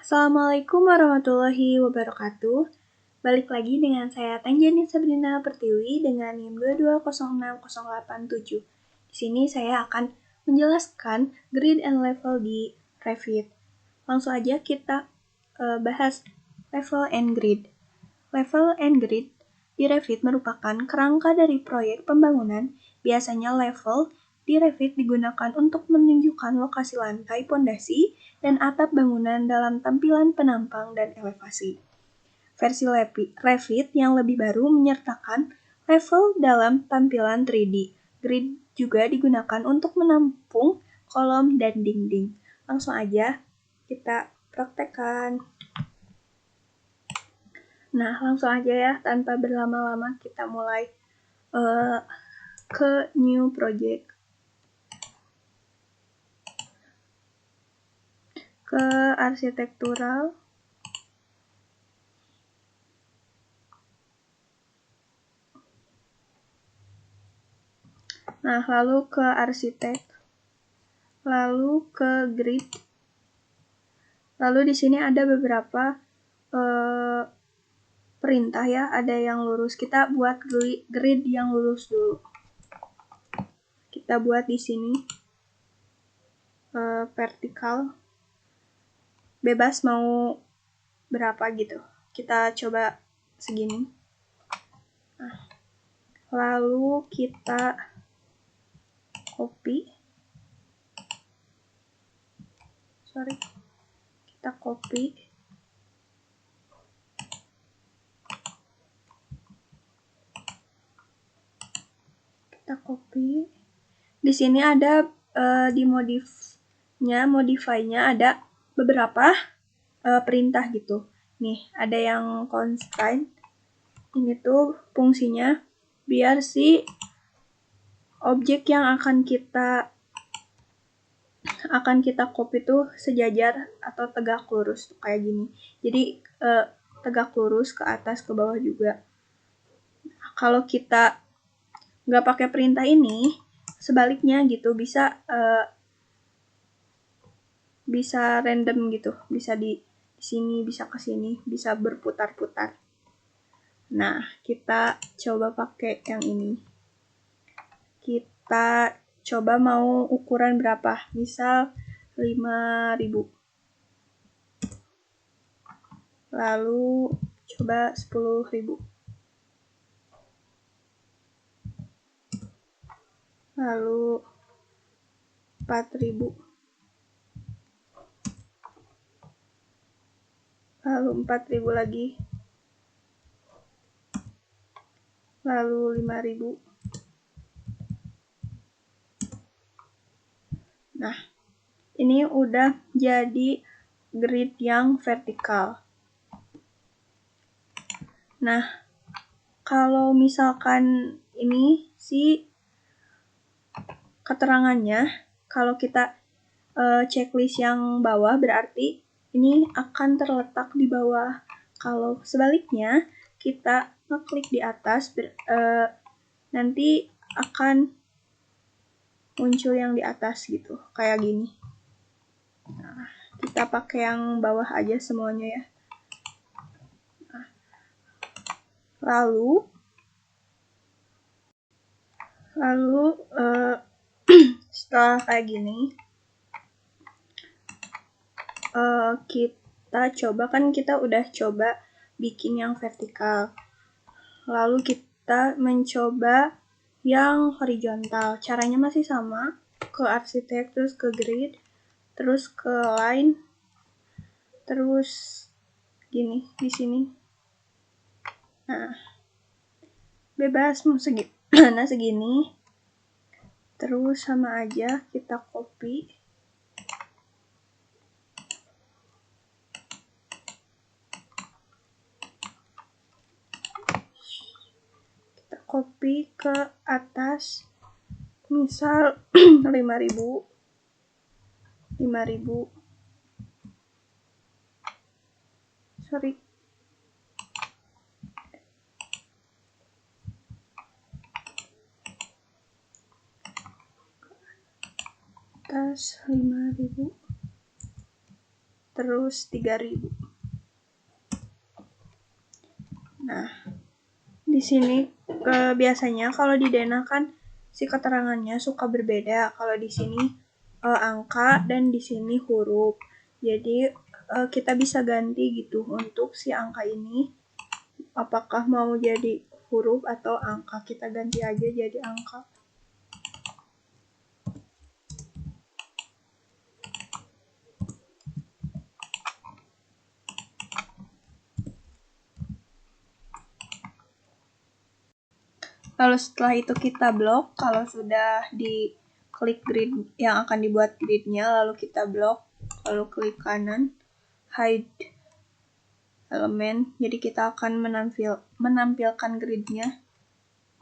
Assalamualaikum warahmatullahi wabarakatuh. Balik lagi dengan saya Tanjani Sabrina Pertiwi dengan NIM 2206087. Di sini saya akan menjelaskan grade and level di Revit. Langsung aja kita bahas level and grade. Level and grade di Revit merupakan kerangka dari proyek pembangunan. Biasanya level di Revit digunakan untuk menunjukkan lokasi lantai, pondasi, dan atap bangunan dalam tampilan penampang dan elevasi. Versi Revit yang lebih baru menyertakan level dalam tampilan 3D. Grid juga digunakan untuk menampung kolom dan dinding. Langsung aja kita praktekkan. Nah, langsung aja ya, tanpa berlama-lama kita mulai ke new project. Ke arsitektural. Nah, lalu ke arsitek. Lalu ke grid. Lalu di sini ada beberapa perintah ya, ada yang lurus. Kita buat grid yang lurus dulu. Kita buat di sini vertikal. Bebas mau berapa gitu. Kita coba segini. Nah, lalu kita copy. Kita copy. Di sini ada di modify-nya ada beberapa perintah gitu. Nih, ada yang constraint. Ini tuh fungsinya biar si objek yang akan kita copy tuh sejajar atau tegak lurus kayak gini. Jadi tegak lurus ke atas ke bawah juga. Kalau kita nggak pakai perintah ini, sebaliknya gitu, bisa random gitu, bisa di sini, bisa ke sini, bisa berputar-putar. Nah, kita coba pakai yang ini. Kita coba mau ukuran berapa? Misal 5.000. Lalu coba 10.000. Lalu 4.000. Lalu 4.000 lagi. Lalu 5.000. Nah, ini udah jadi grid yang vertikal. Nah, kalau misalkan ini sih keterangannya, kalau kita checklist yang bawah berarti ini akan terletak di bawah. Kalau sebaliknya, kita ngeklik di atas, nanti akan muncul yang di atas gitu, kayak gini. Nah, kita pakai yang bawah aja semuanya ya. Nah, lalu setelah kayak gini, kita udah coba bikin yang vertikal. Lalu kita mencoba yang horizontal. Caranya masih sama, ke arsitek, terus ke grid, terus ke line, terus gini di sini. Nah, bebas mau segini. Terus sama aja kita copy. Copy ke atas, misal 5.000. Atas 5.000. terus 3000. Nah, di sini biasanya kalau di Dena kan si keterangannya suka berbeda. Kalau di sini angka dan di sini huruf. Jadi kita bisa ganti gitu untuk si angka ini. Apakah mau jadi huruf atau angka? Kita ganti aja jadi angka. Lalu setelah itu kita blok. Kalau sudah diklik grid yang akan dibuat gridnya, lalu kita blok, lalu klik kanan, hide elemen. Jadi kita akan menampilkan gridnya.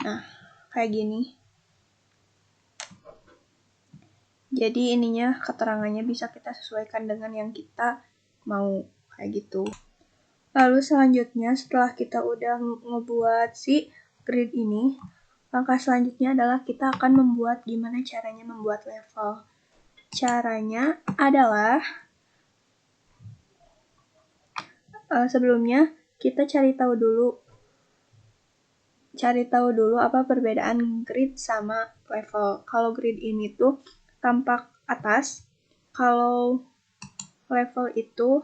Nah, kayak gini. Jadi ininya keterangannya bisa kita sesuaikan dengan yang kita mau, kayak gitu. Lalu selanjutnya setelah kita udah ngebuat si grid ini, langkah selanjutnya adalah kita akan membuat gimana caranya membuat level. Caranya adalah sebelumnya kita cari tahu dulu apa perbedaan grid sama level. Kalau grid ini tuh tampak atas, kalau level itu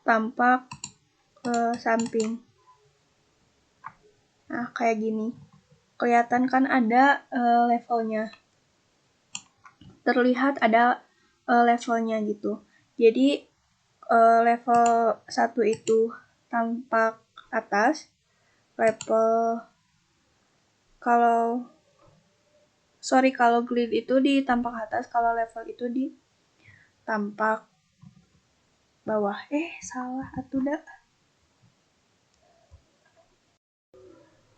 tampak samping. Nah, kayak gini. Kelihatan kan ada levelnya. Terlihat ada levelnya gitu. Jadi level 1 itu tampak atas, kalau grid itu di tampak atas, kalau level itu di tampak bawah. Salah atuh dah.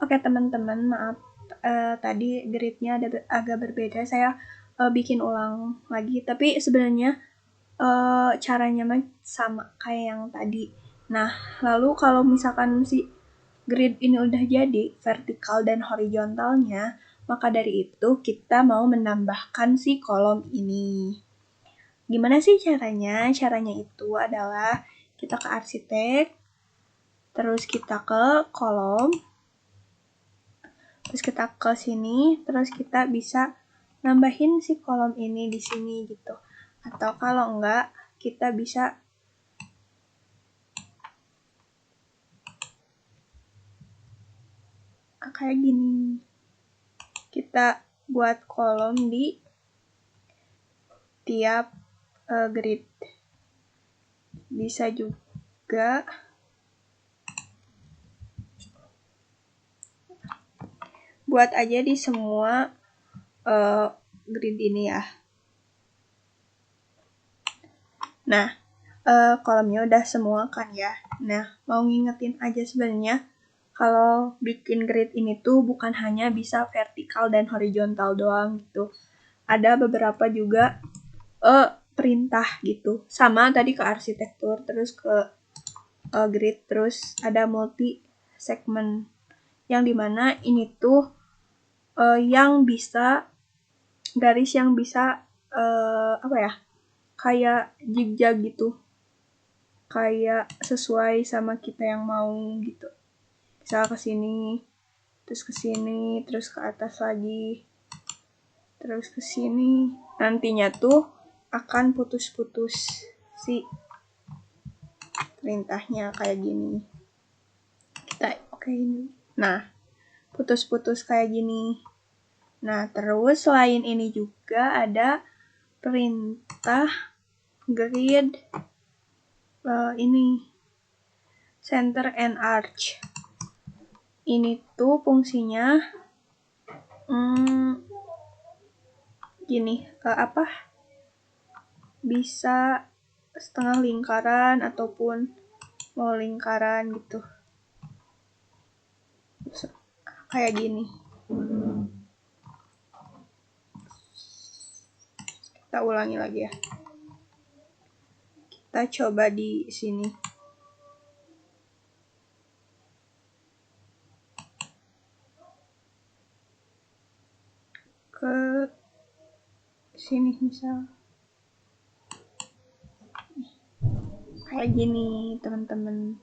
Oke teman-teman, maaf tadi gridnya agak berbeda. Saya bikin ulang lagi, tapi sebenarnya caranya mah sama kayak yang tadi. Nah, lalu kalau misalkan si grid ini udah jadi vertikal dan horizontalnya, maka dari itu kita mau menambahkan si kolom ini. Gimana sih caranya? Caranya itu adalah kita ke arsitek, terus kita ke kolom, terus kita ke sini, terus kita bisa nambahin si kolom ini di sini gitu. Atau kalau enggak, kita bisa kayak gini. Kita buat kolom di tiap grid. Bisa juga buat aja di semua grid ini ya. Nah, kolomnya udah semua kan ya. Nah, mau ngingetin aja sebenarnya kalau bikin grid ini tuh bukan hanya bisa vertikal dan horizontal doang gitu. Ada beberapa juga perintah gitu. Sama tadi ke arsitektur, terus ke grid, terus ada multi segment. Yang dimana ini tuh yang bisa garis yang bisa kayak zigzag gitu. Kayak sesuai sama kita yang mau gitu. Misal ke sini, terus ke sini, terus ke atas lagi, terus ke sini. Nantinya tuh akan putus-putus si perintahnya kayak gini. Kita ini. Nah, putus-putus kayak gini. Nah, terus selain ini juga ada perintah grid ini center and arch. Ini tuh fungsinya gini, bisa setengah lingkaran ataupun mau lingkaran gitu. Kayak gini. Kita ulangi lagi ya. Kita coba di sini. Ke sini misal. Kayak gini, teman-teman.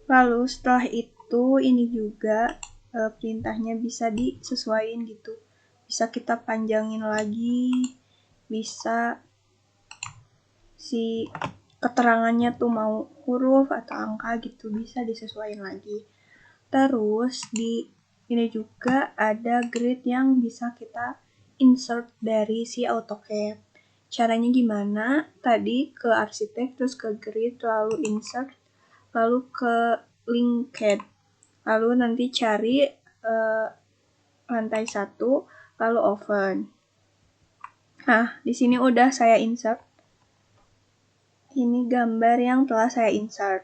Lalu setelah itu ini juga perintahnya bisa disesuaikan gitu. Bisa kita panjangin lagi, bisa si keterangannya tuh mau huruf atau angka gitu, bisa disesuaikan lagi. Terus di ini juga ada grid yang bisa kita insert dari si AutoCAD. Caranya gimana? Tadi ke arsitek, terus ke grid, lalu insert, lalu ke linked, lalu nanti cari lantai 1, lalu open. Nah, di sini udah saya insert. Ini gambar yang telah saya insert.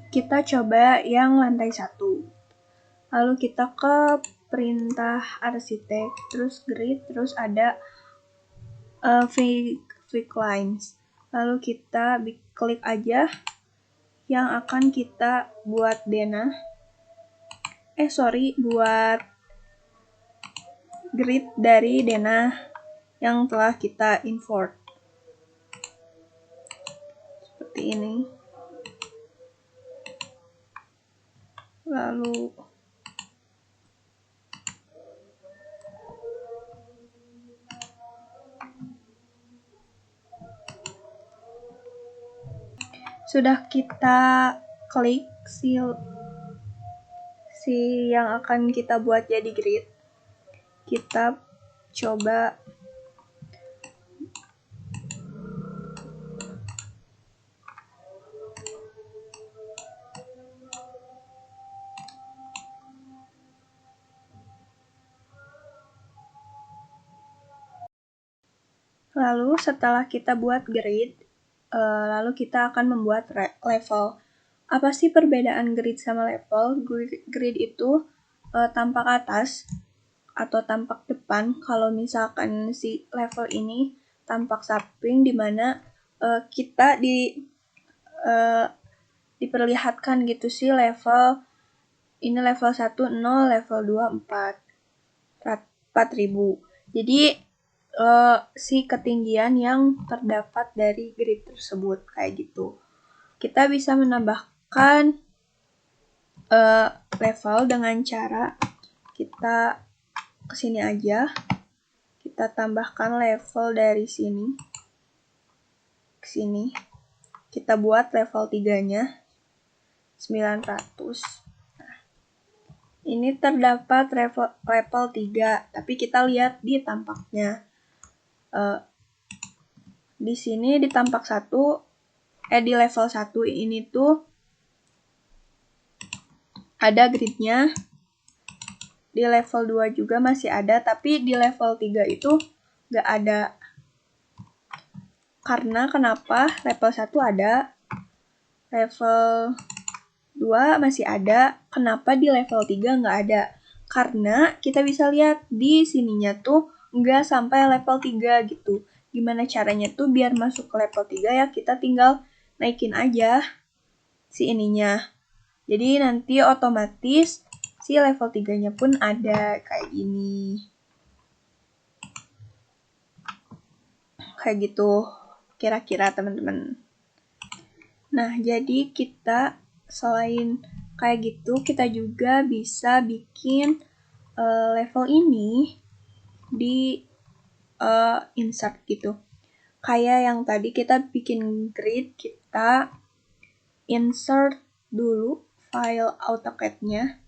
Kita coba yang lantai 1. Lalu kita ke perintah arsitek, terus grid, terus ada fake lines. Lalu kita klik aja yang akan kita buat denah. Buat grid dari denah yang telah kita import. Seperti ini. Lalu sudah kita klik si yang akan kita buat jadi grid. Kita coba lalu setelah kita buat grid, lalu kita akan membuat level. Apa sih perbedaan grid sama level? Grid itu tampak atas atau tampak depan. Kalau misalkan si level ini tampak samping, di mana kita diperlihatkan gitu sih level ini level 1 0, level 2 4000. Jadi si ketinggian yang terdapat dari grid tersebut kayak gitu. Kita bisa menambahkan level dengan cara kita kesini aja, kita tambahkan level dari sini ke sini, kita buat level 3-nya 900. Nah, ini terdapat level 3, tapi kita lihat di tampaknya. Di sini di tampak di level 1 ini tuh ada gridnya. Di level 2 juga masih ada, tapi di level 3 itu nggak ada. Karena kenapa? Level 1 ada, level 2 masih ada, kenapa di level 3 nggak ada? Karena kita bisa lihat di sininya tuh nggak sampai level 3 gitu. Gimana caranya tuh biar masuk ke level 3 ya, kita tinggal naikin aja si ininya. Jadi nanti otomatis si level 3-nya pun ada kayak gini. Kayak gitu kira-kira teman-teman. Nah, jadi kita selain kayak gitu, kita juga bisa bikin level ini di insert gitu. Kayak yang tadi kita bikin grid, kita insert dulu file AutoCAD-nya.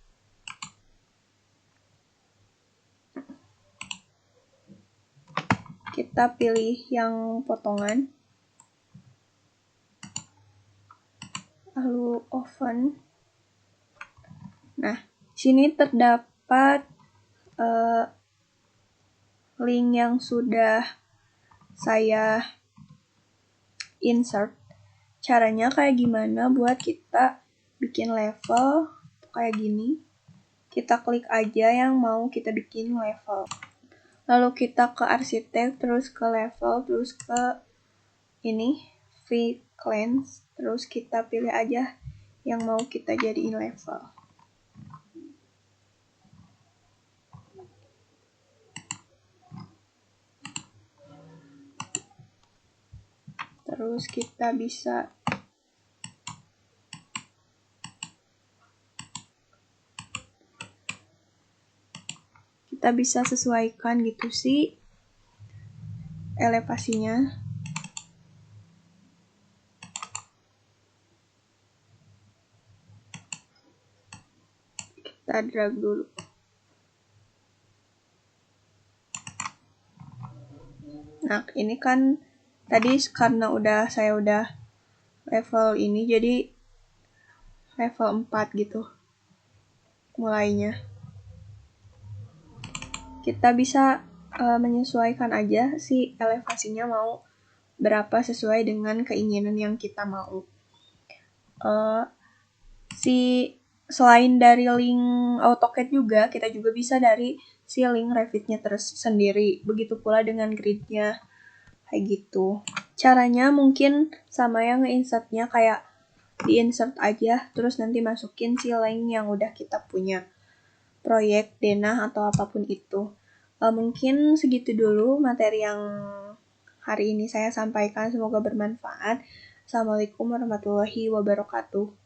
Kita pilih yang potongan. Lalu open. Nah, sini terdapat link yang sudah saya insert. Caranya kayak gimana buat kita bikin level kayak gini. Kita klik aja yang mau kita bikin level. Lalu kita ke arsitek, terus ke level, terus ke ini, freelance, terus kita pilih aja yang mau kita jadiin level. Terus kita bisa sesuaikan gitu sih elevasinya. Kita drag dulu. Nah, ini kan tadi karena saya udah level ini, jadi level 4 gitu mulainya. Kita bisa menyesuaikan aja si elevasinya mau berapa sesuai dengan keinginan yang kita mau. Selain dari link AutoCAD juga, kita juga bisa dari si link Revit-nya sendiri. Begitu pula dengan grid-nya. Kayak gitu. Caranya mungkin sama yang nge-insert-nya, kayak di-insert aja, terus nanti masukin si link yang udah kita punya. Proyek, denah, atau apapun itu. Mungkin segitu dulu materi yang hari ini saya sampaikan. Semoga bermanfaat. Assalamualaikum warahmatullahi wabarakatuh.